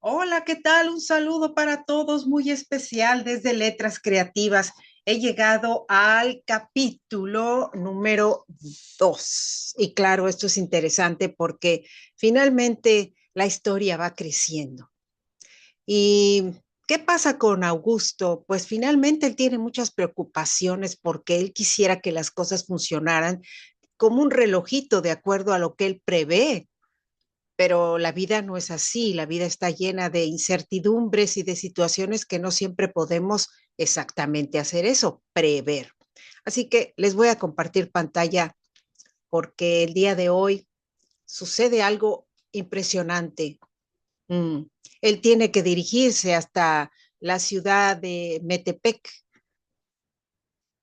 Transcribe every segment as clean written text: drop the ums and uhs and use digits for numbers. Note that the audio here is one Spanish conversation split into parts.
Hola, ¿qué tal? Un saludo para todos muy especial desde Letras Creativas. He llegado al capítulo número 2. Y claro, esto es interesante porque finalmente la historia va creciendo. ¿Y qué pasa con Augusto? Pues finalmente él tiene muchas preocupaciones porque él quisiera que las cosas funcionaran como un relojito de acuerdo a lo que él prevé, pero la vida no es así, la vida está llena de incertidumbres y de situaciones que no siempre podemos exactamente hacer eso, prever. Así que les voy a compartir pantalla porque el día de hoy sucede algo impresionante. Mm. Él tiene que dirigirse hasta la ciudad de Metepec,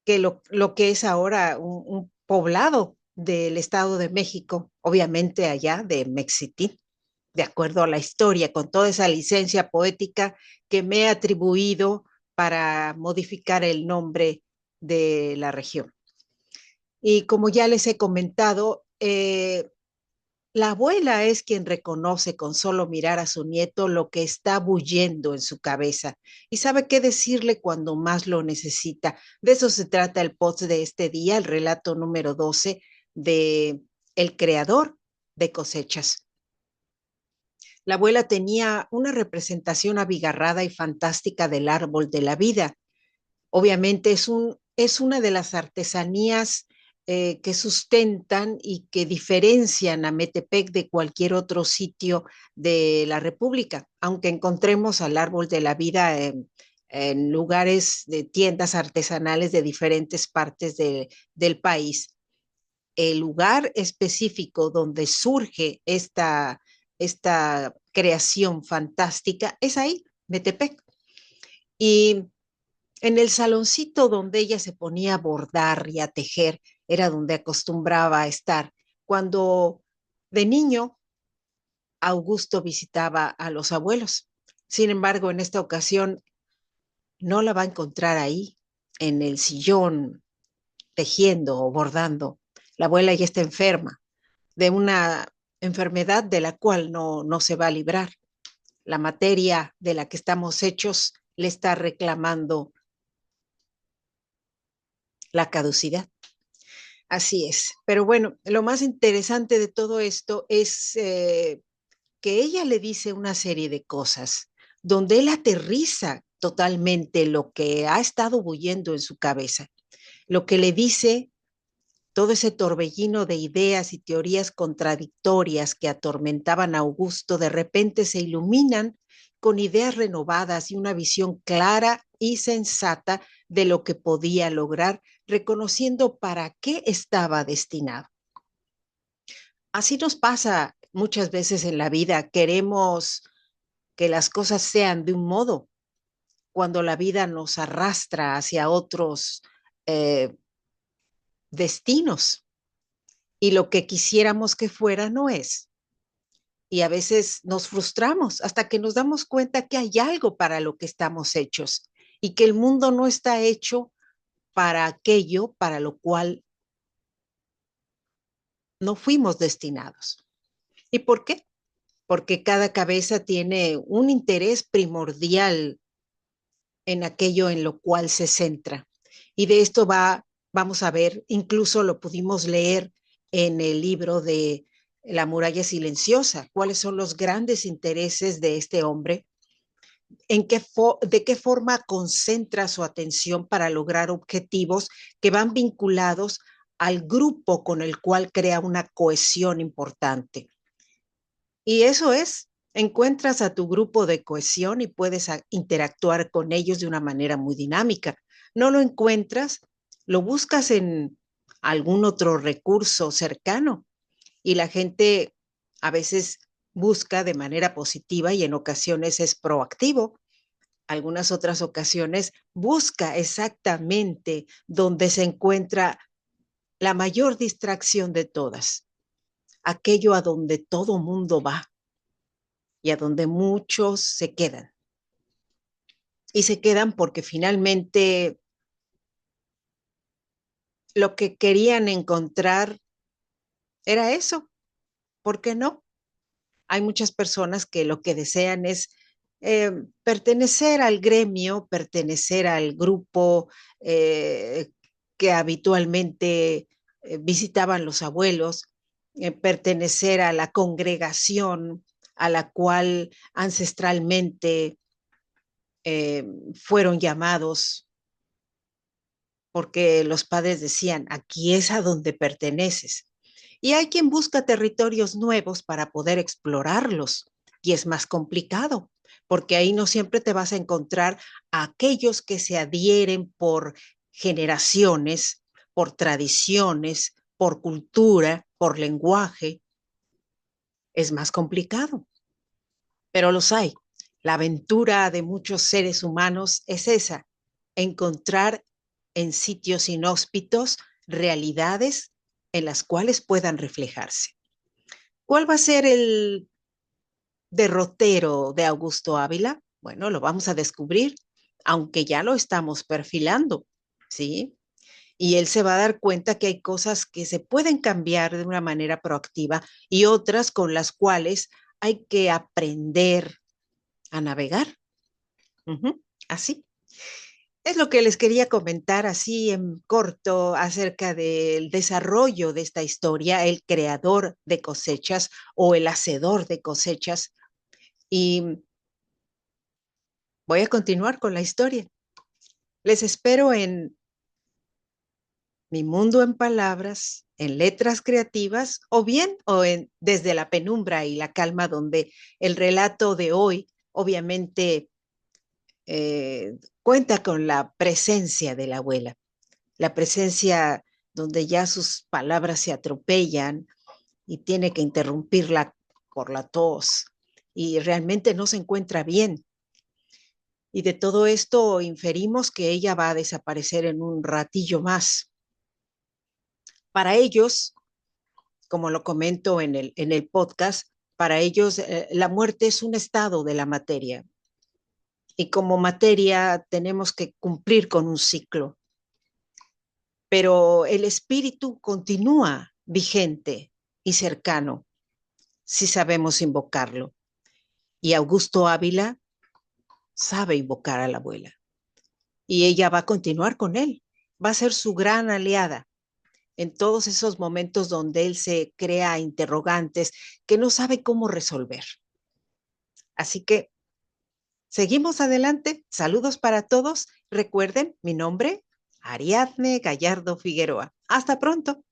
que lo que es ahora un poblado del Estado de México, obviamente allá de Mexití, de acuerdo a la historia, con toda esa licencia poética que me he atribuido para modificar el nombre de la región. Y como ya les he comentado, la abuela es quien reconoce con solo mirar a su nieto lo que está bullendo en su cabeza y sabe qué decirle cuando más lo necesita. De eso se trata el post de este día, el relato número 12 de El creador de cosechas. La abuela tenía una representación abigarrada y fantástica del árbol de la vida. Obviamente es una de las artesanías que sustentan y que diferencian a Metepec de cualquier otro sitio de la República, aunque encontremos al árbol de la vida en lugares de tiendas artesanales de diferentes partes del país. El lugar específico donde surge esta creación fantástica es ahí, Metepec. Y en el saloncito donde ella se ponía a bordar y a tejer, era donde acostumbraba a estar. Cuando de niño Augusto visitaba a los abuelos. Sin embargo, en esta ocasión no la va a encontrar ahí, en el sillón, tejiendo o bordando. La abuela ya está enferma de una enfermedad de la cual no se va a librar. La materia de la que estamos hechos le está reclamando la caducidad. Así es. Pero bueno, lo más interesante de todo esto es que ella le dice una serie de cosas donde él aterriza totalmente lo que ha estado bullendo en su cabeza. Lo que le dice, todo ese torbellino de ideas y teorías contradictorias que atormentaban a Augusto, de repente se iluminan con ideas renovadas y una visión clara y sensata de lo que podía lograr, reconociendo para qué estaba destinado. Así nos pasa muchas veces en la vida, queremos que las cosas sean de un modo cuando la vida nos arrastra hacia otros eh, destinos y lo que quisiéramos que fuera no es. Y a veces nos frustramos hasta que nos damos cuenta que hay algo para lo que estamos hechos y que el mundo no está hecho para aquello para lo cual no fuimos destinados. ¿Y por qué? Porque cada cabeza tiene un interés primordial en aquello en lo cual se centra. Y de esto vamos a ver, incluso lo pudimos leer en el libro de La muralla silenciosa, cuáles son los grandes intereses de este hombre, de qué forma concentra su atención para lograr objetivos que van vinculados al grupo con el cual crea una cohesión importante. Y eso es, encuentras a tu grupo de cohesión y puedes interactuar con ellos de una manera muy dinámica. No lo encuentras, lo buscas en algún otro recurso cercano y la gente a veces busca de manera positiva y en ocasiones es proactivo. Algunas otras ocasiones busca exactamente donde se encuentra la mayor distracción de todas, aquello a donde todo mundo va y a donde muchos se quedan. Y se quedan porque finalmente lo que querían encontrar era eso. ¿Por qué no? Hay muchas personas que lo que desean es pertenecer al gremio, pertenecer al grupo eh, que habitualmente visitaban los abuelos, pertenecer a la congregación a la cual ancestralmente eh, fueron llamados, porque los padres decían, aquí es a donde perteneces. Y hay quien busca territorios nuevos para poder explorarlos, y es más complicado, porque ahí no siempre te vas a encontrar a aquellos que se adhieren por generaciones, por tradiciones, por cultura, por lenguaje. Es más complicado, pero los hay. La aventura de muchos seres humanos es esa, encontrar en sitios inhóspitos realidades en las cuales puedan reflejarse. ¿Cuál va a ser el derrotero de Augusto Ávila? Bueno, lo vamos a descubrir, aunque ya lo estamos perfilando, ¿sí? Y él se va a dar cuenta que hay cosas que se pueden cambiar de una manera proactiva y otras con las cuales hay que aprender a navegar. Así. Es lo que les quería comentar así en corto acerca del desarrollo de esta historia, el creador de cosechas o el hacedor de cosechas. Y voy a continuar con la historia. Les espero en Mi Mundo en Palabras, en Letras Creativas, o bien o en Desde la Penumbra y la Calma, donde el relato de hoy obviamente cuenta con la presencia de la abuela, la presencia donde ya sus palabras se atropellan y tiene que interrumpirla por la tos y realmente no se encuentra bien. Y de todo esto inferimos que ella va a desaparecer en un ratillo más. Para ellos, como lo comento en el podcast, para ellos la muerte es un estado de la materia y como materia tenemos que cumplir con un ciclo, pero el espíritu continúa vigente y cercano si sabemos invocarlo. Y Augusto Ávila sabe invocar a la abuela y ella va a continuar con él, va a ser su gran aliada en todos esos momentos donde él se crea interrogantes que no sabe cómo resolver. Así que seguimos adelante. Saludos para todos. Recuerden mi nombre, Ariadne Gallardo Figueroa. Hasta pronto.